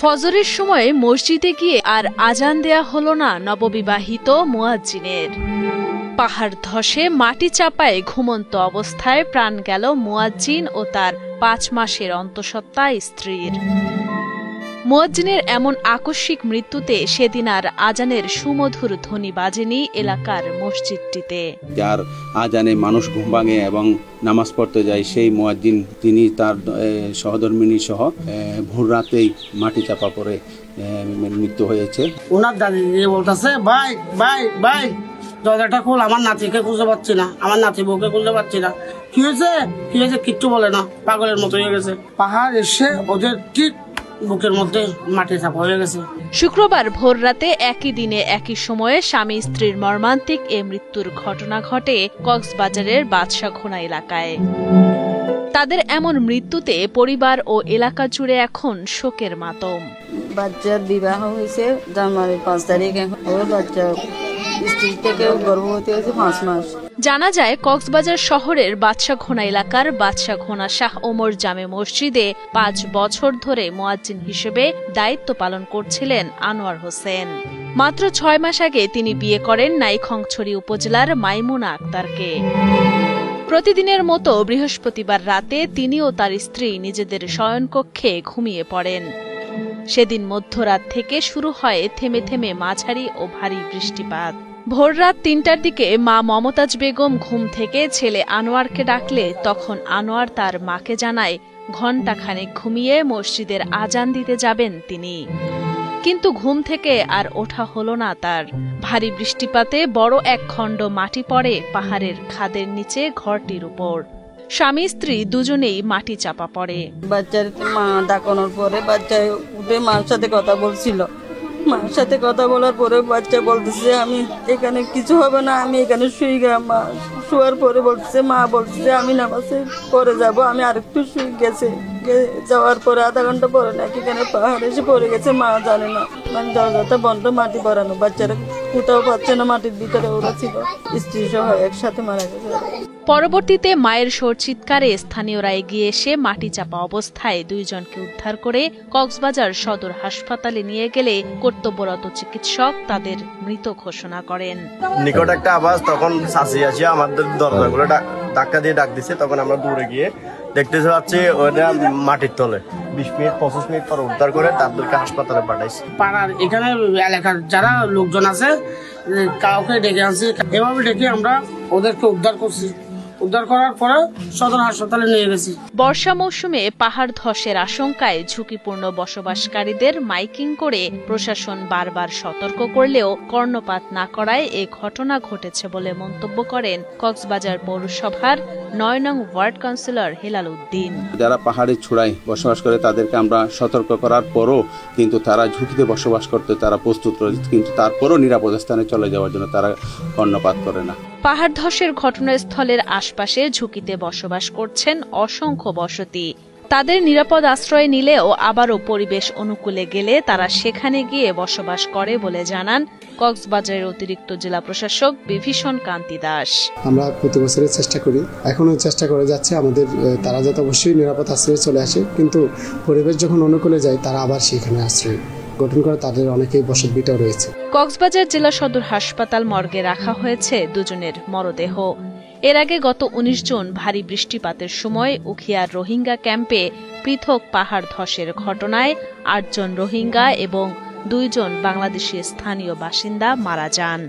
ফজরের সময় মসজিদে গিয়ে আর আজান দেয়া হলো না নববিবাহিত মুয়াজ্জিনের। পাহাড় ধসে মাটি চাপায় ঘুমন্ত অবস্থায় প্রাণ গেল মুয়াজ্জিন ও তার ৫ মাসের অন্তঃসত্ত্বা স্ত্রীর। মুয়াজ্জিনের এমন আকস্মিক মৃত্যুতে সেদিন আর আজানের সুমধুর ধ্বনি বাজেনি এলাকার মসজিদটিতে। যার আজানে মানুষ ঘুম ভাঙে এবং নামাজ পড়তে যায়, সেই মুয়াজ্জিন তিনি তার সহধর্মিণী সহ ভোর রাতেই মাটি চাপা পড়ে মৃত্যু হয়েছে। ওনার দাদি বলতেছে, ভাই ভাই ভাই দরজাটা খোল, আমার নাতিকে খুঁজতে পারছি না, আমার নাতি বউকে খুঁজতে পারছি না। কি হয়েছে কি হয়েছে কিচ্ছু বলে না, পাগলের মতো হয়ে গেছে। পাহাড় এসে ওদের ঠিক বুকের মধ্যে মাটি চাপা হয়ে গেছে। শুক্রবার ভোর রাতে একই দিনে একই সময়ে স্বামী স্ত্রীর মর্মান্তিক এ মৃত্যুর ঘটনা ঘটে কক্সবাজারের বাদশাখোনা এলাকায়। তাদের এমন মৃত্যুতে পরিবার ও এলাকা জুড়ে এখন শোকের মাতম। বাচ্চার বিবাহ হয়েছে জানুয়ারির ৫ তারিখে, ওর বাচ্চা স্ত্রী থেকে গর্ভবতী হয়েছে ৫ মাস। জানা যায় কক্সবাজার শহরের বাদশাখোনা এলাকার বাদশাখোনা শাহ ওমর জামে মসজিদে ৫ বছর ধরে মুয়াজ্জিন হিসেবে দায়িত্ব পালন করছিলেন আনোয়ার হোসেন। মাত্র ৬ মাস আগে তিনি বিয়ে করেন নাইখংছড়ি উপজেলার মাইমুনা আক্তারকে। প্রতিদিনের মতো বৃহস্পতিবার রাতে তিনি ও তার স্ত্রী নিজেদের শয়নকক্ষে ঘুমিয়ে পড়েন। সেদিন মধ্যরাত থেকে শুরু হয় থেমে থেমে মাঝারি ও ভারী বৃষ্টিপাত। ভোর রাত ৩টার দিকে মা মমতাজ বেগম ঘুম থেকে ছেলে আনোয়ারকে ডাকলে তখন আনোয়ার তার মাকে জানায় ঘণ্টাখানেক ঘুমিয়ে মসজিদের আজান দিতে যাবেন তিনি। কিন্তু ঘুম থেকে আর ওঠা হলো না তার। ভারী বৃষ্টিপাতে বড় এক খণ্ড মাটি পড়ে পাহাড়ের খাদের নিচে ঘরটির উপর। স্বামী স্ত্রী দুজনেই মাটি চাপা পড়ে। বাচ্চার মা ডাকানোর পরে বাচ্চা উঠে মার সাথে কথা বলছিল। মার সাথে কথা বলার পরে বাচ্চা বলতেছে, আমি এখানে কিছু হবে না, আমি এখানে শুই গেলাম। মা শোয়ার পরে বলতেছে, মা বলতেছে আমি নামাজে পরে যাব। আমি আরেকটু শুই গেছে, যাওয়ার পরে আধা ঘন্টা পরে নাকি এখানে পাহাড় এসে পড়ে গেছে, মা জানে না। মানে দরজাটা বন্ধ, মাটি পড়ানো, বাচ্চারা কোথাও পাচ্ছে না, মাটির ভিতরে ওরা ছিল, স্ত্রী সহ একসাথে মারা গেছে। পরবর্তীতে মায়ের সোর চিৎকারে স্থানীয়রা এগিয়ে এসে মাটি চাপা অবস্থায় ২ জনকে উদ্ধার করে কক্সবাজার সদর হাসপাতালে নিয়ে গেলে কর্তব্যরত চিকিৎসক তাদের মৃত ঘোষণা করেন। নিকট একটা আওয়াজ, তখন শাসি আসিয়া আমাদের দরজাগুলো ধাক্কা দিয়ে ডাক দিচ্ছে। তখন আমরা দূরে গিয়ে দেখতে পাচ্ছি ওটা মাটির তলে। ২০ মিনিট ২৫ মিনিট পর উদ্ধার করে তাদেরকে হাসপাতালে পাঠাইছি। পাড়ার এখানে এলাকার যারা লোকজন আছে কাউকে ডেকে আনছি, এভাবে ডেকে আমরা ওদেরকে উদ্ধার করছি। উদ্ধার করার পরে সদর হাসপাতালে নিয়ে গেছি। বর্ষা মৌসুমে পাহাড় ধসের আশঙ্কায় ঝুঁকিপূর্ণ বসবাসকারীদের মাইকিং করে প্রশাসন বারবার সতর্ক করলেও কর্ণপাত না করায় এ ঘটনা ঘটেছে বলে মন্তব্য করেন কক্সবাজার পৌরসভার ৯ নং ওয়ার্ড কাউন্সিলর হেলাল উদ্দিন। যারা পাহাড়ের চূড়ায় বসবাস করে তাদেরকে আমরা সতর্ক করার পরও কিন্তু তারা ঝুঁকিতে বসবাস করতে তারা প্রস্তুত রয়েছে, কিন্তু তারপরও নিরাপদ স্থানে চলে যাওয়ার জন্য তারা কর্ণপাত করে না। পাহাড় ধসের ঘটনাস্থলের আশপাশে ঝুঁকিতে বসবাস করছেন অসংখ্য বসতি। তাদের নিরাপদ আশ্রয় নিলেও আবারও পরিবেশ অনুকূলে গেলে তারা সেখানে গিয়ে বসবাস করে বলে জানান কক্সবাজারের অতিরিক্ত জেলা প্রশাসক বিভীষণ কান্তি দাস। আমরা প্রতি বছরের চেষ্টা করি, এখনো চেষ্টা করে যাচ্ছে আমাদের, তারা যাতে অবশ্যই নিরাপদ আশ্রয়ে চলে আসে, কিন্তু পরিবেশ যখন অনুকূলে যায় তারা আবার সেখানে আশ্রয় গঠন করে, তাদের অনেকেই বসতভিটাও রয়েছে। কক্সবাজার জেলা সদর হাসপাতাল মর্গে রাখা হয়েছে ২ জনের মরদেহ। এর আগে গত ১৯ জুন ভারী বৃষ্টিপাতের সময় উখিয়ার রোহিঙ্গা ক্যাম্পে পৃথক পাহাড় ধসের ঘটনায় ৮ জন রোহিঙ্গা এবং ২ জন বাংলাদেশি স্থানীয় বাসিন্দা মারা যান।